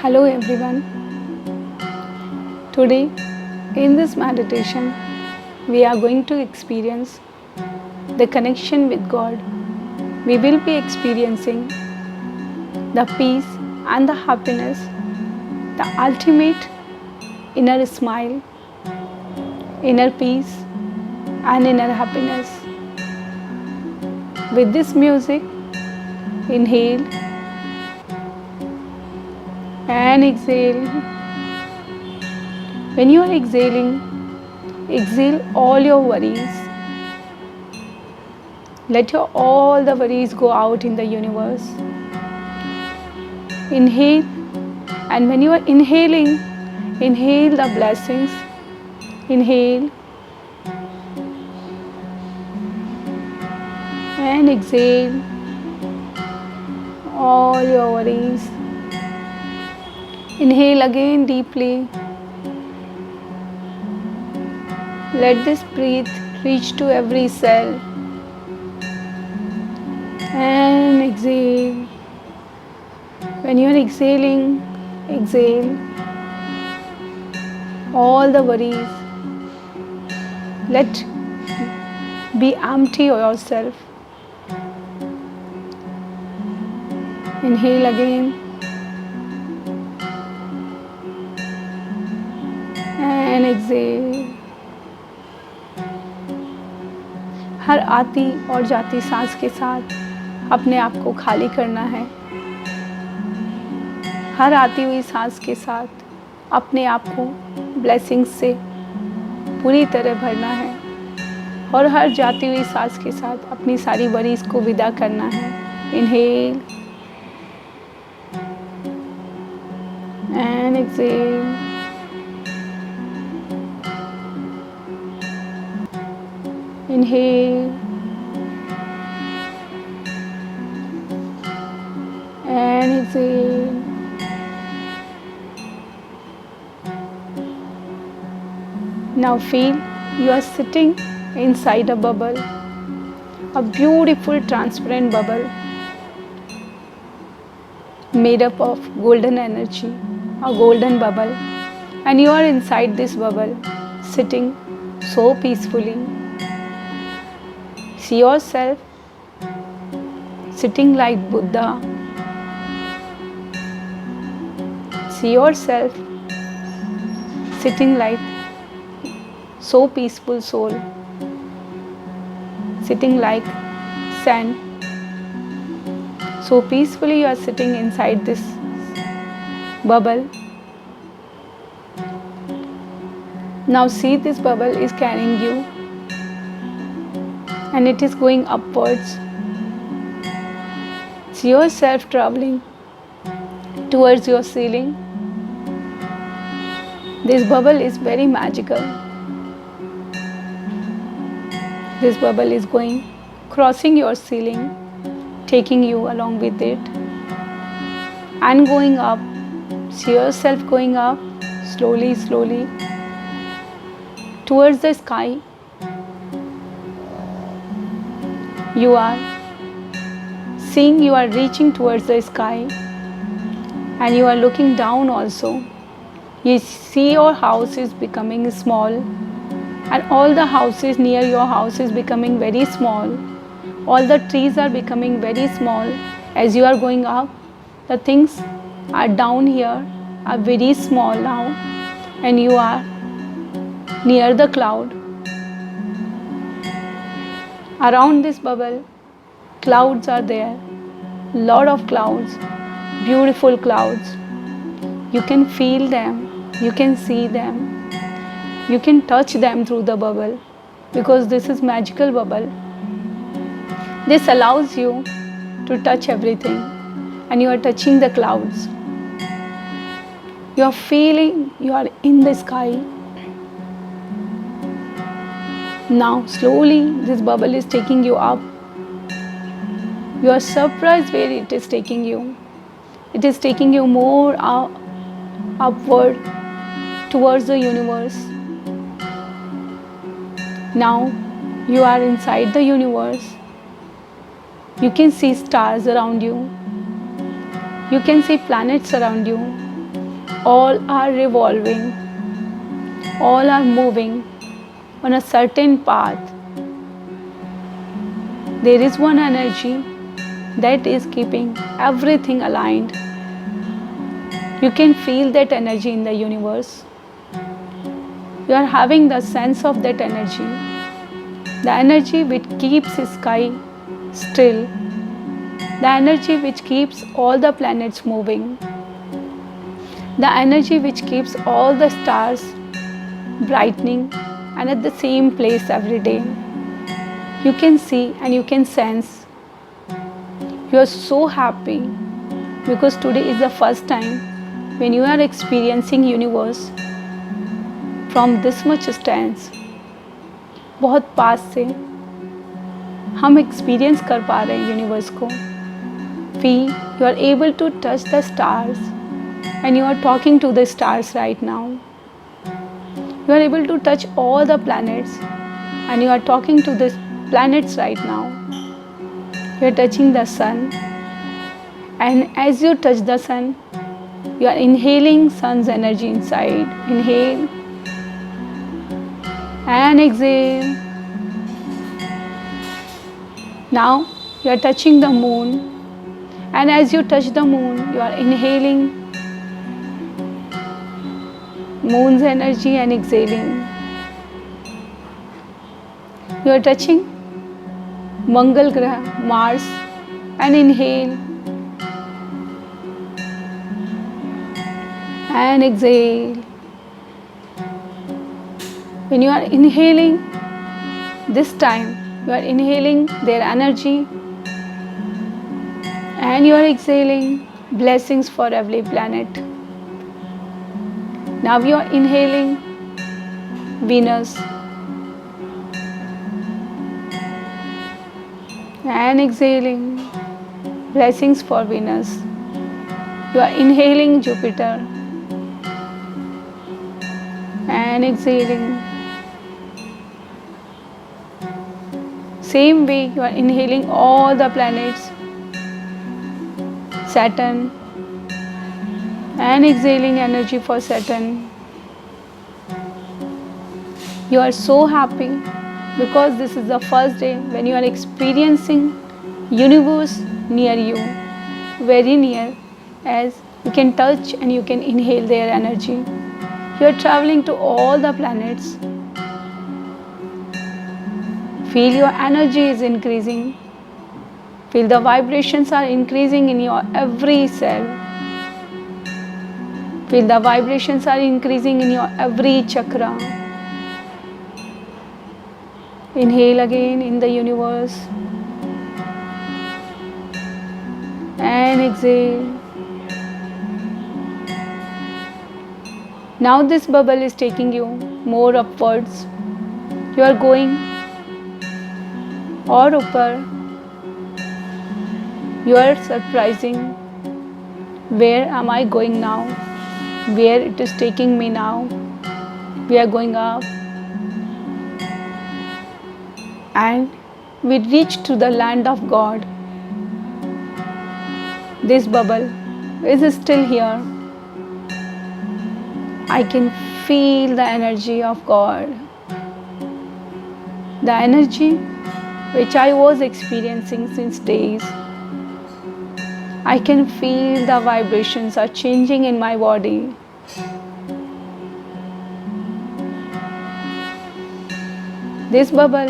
Hello everyone. Today in this meditation we are going to experience the connection with God. We will be experiencing the peace and the happiness, the ultimate inner smile, inner peace and inner happiness. With this music, inhale and exhale. When you are exhaling, exhale all your worries. Let all the worries go out in the universe. Inhale, and when you are inhaling, inhale the blessings. Inhale and exhale all your worries. Inhale again deeply. Let this breath reach to every cell. And exhale. When you are exhaling, exhale all the worries. Let be empty yourself. Inhale again and exhale. हर आती और जाती सांस के साथ अपने आप को खाली करना है। हर आती हुई सांस के साथ अपने आप को ब्लेसिंग्स से पूरी तरह भरना है और हर जाती हुई सांस के साथ अपनी सारी वरीज को विदा करना है। Inhale and exhale. Inhale and exhale. Now feel you are sitting inside a bubble, a beautiful transparent bubble made up of golden energy, a golden bubble, and you are inside this bubble sitting so peacefully. See yourself sitting like Buddha. See yourself sitting like so peaceful soul, sitting like sand. So peacefully you are sitting inside this bubble. Now see, this bubble is carrying you and it is going upwards. See yourself traveling towards your ceiling. This bubble is very magical. This bubble is going, crossing your ceiling, taking you along with it, and going up. See yourself going up slowly, slowly towards the sky. You are seeing you are reaching towards the sky and you are looking down also. You see your house is becoming small and all the houses near your house is becoming very small. All the trees are becoming very small. As you are going up, the things are down here are very small now and you are near the cloud. Around this bubble, clouds are there, lot of clouds, beautiful clouds. You can feel them, you can see them, you can touch them through the bubble because this is magical bubble. This allows you to touch everything and you are touching the clouds. You are feeling you are in the sky. Now slowly this bubble is taking you up. You are surprised where it is taking you. It is taking you more upward towards the universe. Now you are inside the universe. You can see stars around you. You can see planets around you. All are revolving, all are moving on a certain path. There is one energy that is keeping everything aligned. You can feel that energy in the universe. You are having the sense of that energy. The energy which keeps the sky still. The energy which keeps all the planets moving. The energy which keeps all the stars brightening and at the same place every day. You can see and you can sense. You are so happy because today is the first time when you are experiencing universe from this much distance. बहुत पास से हम experience कर पा रहे हैं universe को. You are able to touch the stars and you are talking to the stars right now. You are able to touch all the planets and you are talking to the planets right now. You are touching the sun, and as you touch the sun, you are inhaling sun's energy inside. Inhale and exhale. Now you are touching the moon, and as you touch the moon, you are inhaling moon's energy and exhaling. You are touching Mangal Graha, Mars, and inhale and exhale. When you are inhaling, this time you are inhaling their energy and you are exhaling blessings for every planet. Now you are inhaling Venus and exhaling blessings for Venus. You are inhaling Jupiter and exhaling. Same way you are inhaling all the planets, Saturn, and exhaling energy for Saturn. You are so happy because this is the first day when you are experiencing universe near you, very near, as you can touch and you can inhale their energy. You are traveling to all the planets. Feel your energy is increasing. Feel the vibrations are increasing in your every cell. Feel the vibrations are increasing in your every chakra. Inhale again in the universe and exhale. Now this bubble is taking you more upwards. You are going और ऊपर. You are surprising. Where am I going now? Where it is taking me now? We are going up. And we reach to the land of God. This bubble is still here. I can feel the energy of God. The energy which I was experiencing since days. I can feel the vibrations are changing in my body. This bubble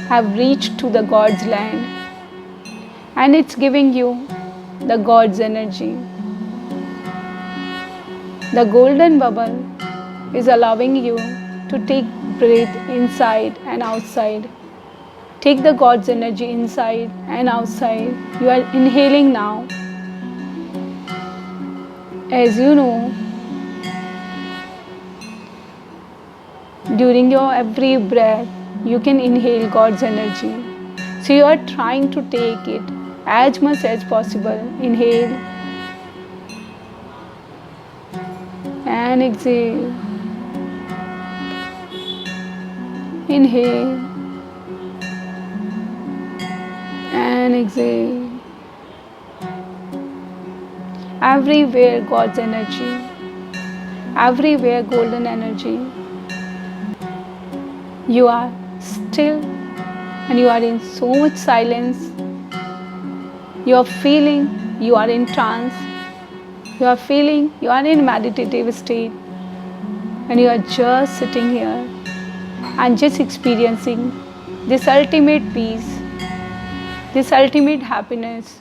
have reached to the God's land and it's giving you the God's energy. The golden bubble is allowing you to take breath inside and outside. Take the God's energy inside and outside. You are inhaling now. As you know, during your every breath, you can inhale God's energy. So you are trying to take it as much as possible. Inhale and exhale. Inhale and exhale. Everywhere God's energy, everywhere golden energy. You are still and you are in so much silence. You are feeling you are in trance. You are feeling you are in meditative state, and you are just sitting here and just experiencing this ultimate peace, this ultimate happiness,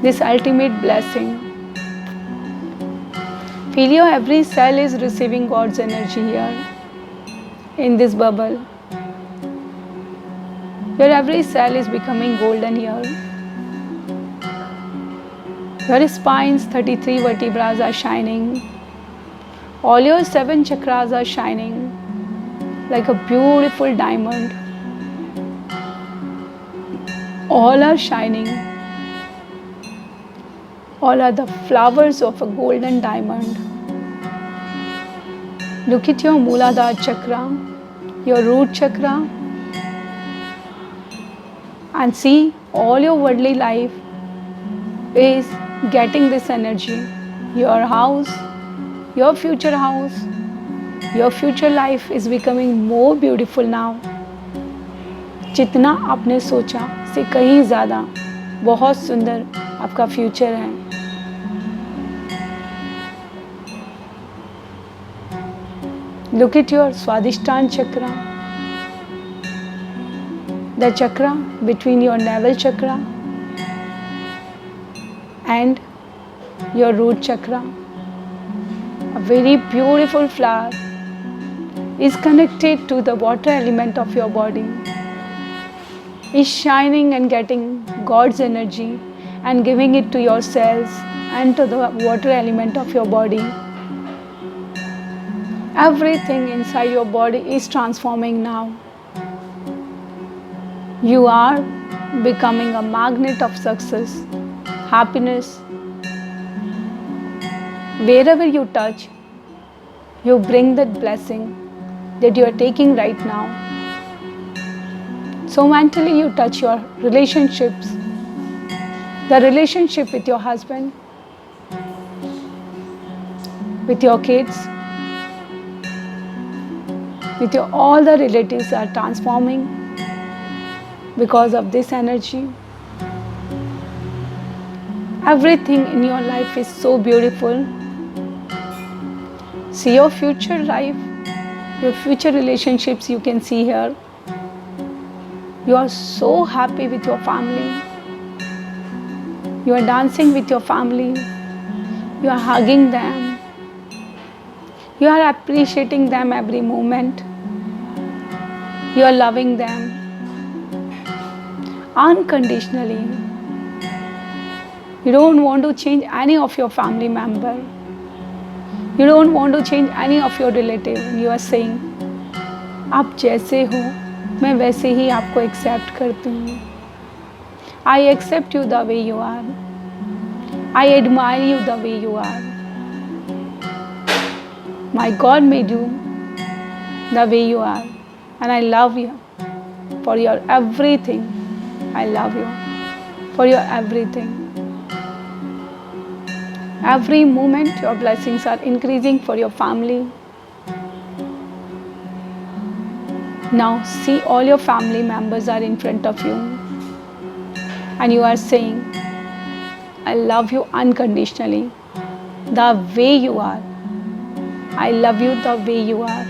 this ultimate blessing. Feel your every cell is receiving God's energy here in this bubble. Your every cell is becoming golden here. Your spine's 33 vertebrae are shining. All your 7 chakras are shining like a beautiful diamond. All are shining. All are the flowers of a golden diamond. Look at your Mooladhara chakra, your root chakra, and see all your worldly life is getting this energy. Your house, your future life is becoming more beautiful now. जितना आपने सोचा से कहीं ज़्यादा बहुत सुंदर आपका future है. Look at your Swadhisthana chakra, the chakra between your navel chakra and your root chakra. A very beautiful flower is connected to the water element of your body, is shining and getting God's energy and giving it to your cells and to the water element of your body. Everything inside your body is transforming now. You are becoming a magnet of success, happiness. Wherever you touch, you bring that blessing that you are taking right now. So mentally you touch your relationships, the relationship with your husband, with your kids, with your all the relatives are transforming because of this energy. Everything in your life is so beautiful. See your future life, your future relationships you can see here. You are so happy with your family. You are dancing with your family. You are hugging them. You are appreciating them every moment. You are loving them unconditionally. You don't want to change any of your family member. You don't want to change any of your relative. You are saying, आप जैसे हो मैं वैसे ही आपको accept करती हूँ. I accept you the way you are. I admire you the way you are. My God made you the way you are, and I love you for your everything. I love you for your everything. Every moment your blessings are increasing for your family. Now see all your family members are in front of you, and you are saying, I love you unconditionally, the way you are. I love you the way you are.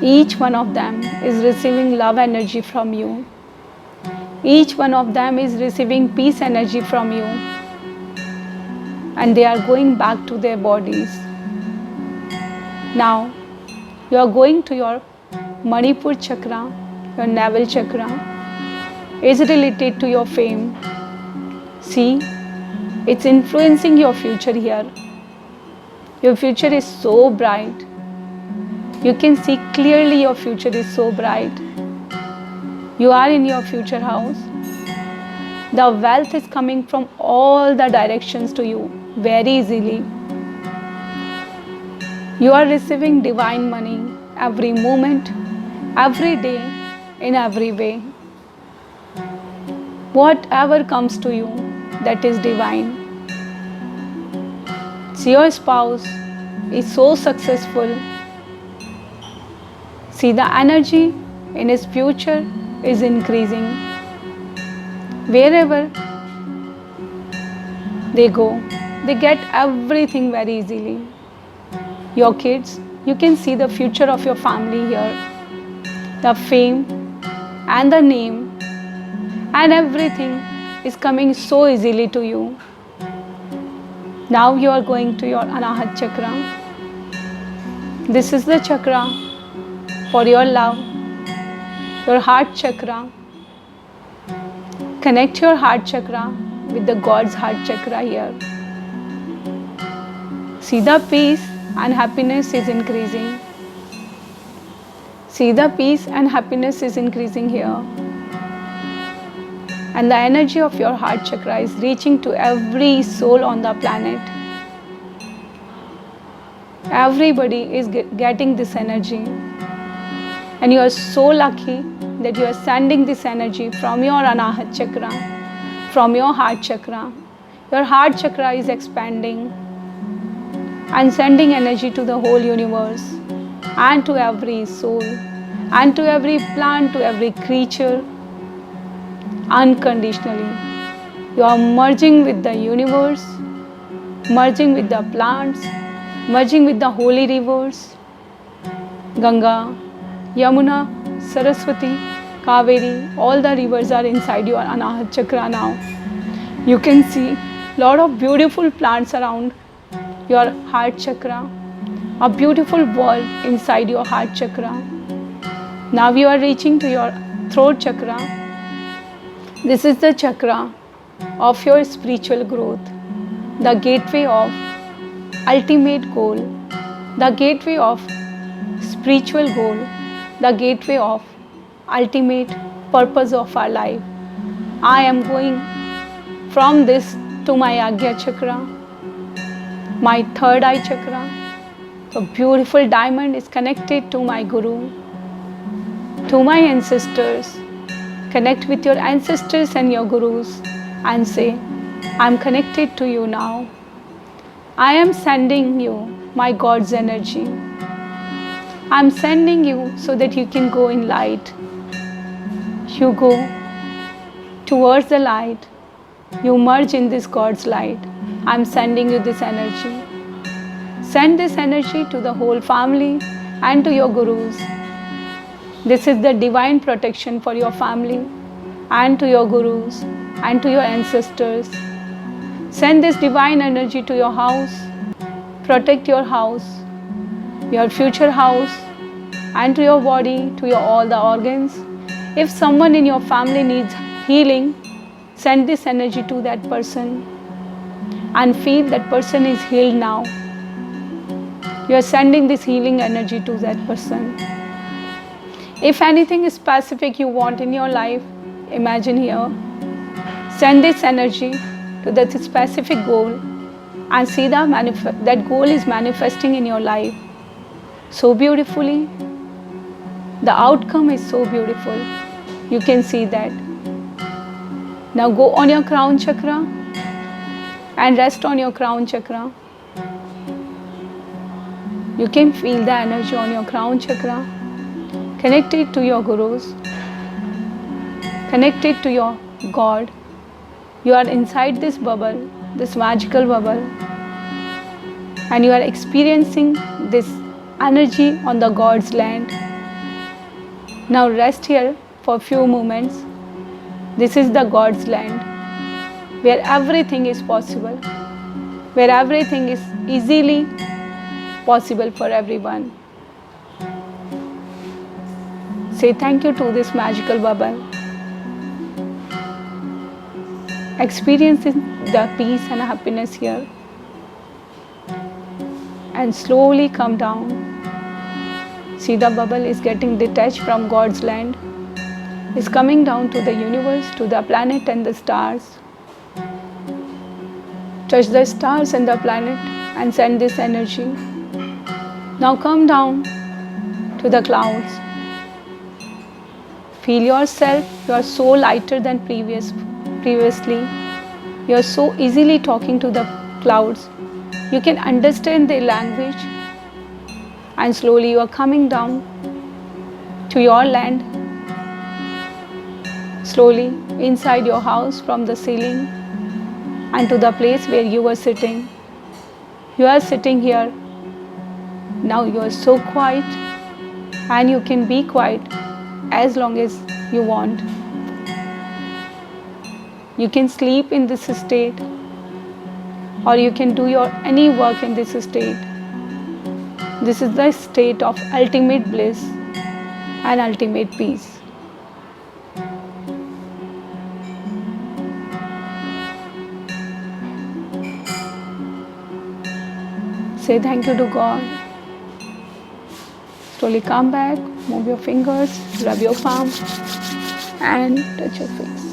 Each one of them is receiving love energy from you. Each one of them is receiving peace energy from you. And they are going back to their bodies. Now, you are going to your Manipur chakra, your navel chakra. Is related to your fame. See, it's influencing your future here. Your future is so bright. You can see clearly your future is so bright. You are in your future house. The wealth is coming from all the directions to you very easily. You are receiving divine money every moment, every day, in every way. whatever comes to you, that is divine. See, your spouse is so successful. See, the energy in his future is increasing. Wherever they go, they get everything very easily. Your kids, you can see the future of your family here. The fame and the name and everything is coming so easily to you. Now you are going to your Anahat Chakra. This is the chakra for your love, your heart chakra. Connect your heart chakra with the God's heart chakra here. See, the peace and happiness is increasing. See, the peace and happiness is increasing here. And the energy of your heart chakra is reaching to every soul on the planet. Everybody is getting this energy. And you are so lucky that you are sending this energy from your Anahat chakra, from your heart chakra. Your heart chakra is expanding and sending energy to the whole universe and to every soul and to every plant, to every creature, unconditionally. You are merging with the universe, merging with the plants, merging with the holy rivers, Ganga, Yamuna, Saraswati, Kaveri, all the rivers are inside your Anahat chakra now. You can see lot of beautiful plants around your heart chakra, a beautiful world inside your heart chakra. Now you are reaching to your throat chakra. This is the chakra of your spiritual growth, the gateway of ultimate goal, the gateway of spiritual goal, the gateway of ultimate purpose of our life. I am going from this to my Agya chakra, my third eye chakra. The beautiful diamond is connected to my Guru, to my ancestors. Connect with your ancestors and your Gurus and say, I am connected to you now. I am sending you my God's energy. I am sending you so that you can go in light. You go towards the light. You merge in this God's light. I am sending you this energy. Send this energy to the whole family and to your Gurus. This is the divine protection for your family and to your Gurus and to your ancestors. Send this divine energy to your house. Protect your house, your future house, and to your body, to your all the organs. If someone in your family needs healing, send this energy to that person and feel that person is healed now. You are sending this healing energy to that person. If anything specific you want in your life, imagine here. Send this energy to that specific goal and see that goal is manifesting in your life so beautifully. The outcome is so beautiful. You can see that. Now go on your crown chakra and rest on your crown chakra. You can feel the energy on your crown chakra. Connect it to your Gurus. Connect it to your God. You are inside this bubble, this magical bubble, and you are experiencing this energy on the God's land. Now rest here for a few moments. This is the God's land, where everything is possible, where everything is easily possible for everyone. Say thank you to this magical bubble. Experiencing the peace and happiness here. And slowly come down. See, the bubble is getting detached from God's land. It's coming down to the universe, to the planet and the stars. Touch the stars and the planet and send this energy. Now come down to the clouds. Feel yourself, you are so lighter than previous previously. You are so easily talking to the clouds. You can understand their language, and slowly you are coming down to your land, slowly inside your house from the ceiling and to the place where you were sitting. You are sitting here. Now you are so quiet, and you can be quiet as long as you want. You can sleep in this state, or you can do your any work in this state. This is the state of ultimate bliss and ultimate peace. Say thank you to God. Slowly come back, move your fingers, rub your palm and touch your face.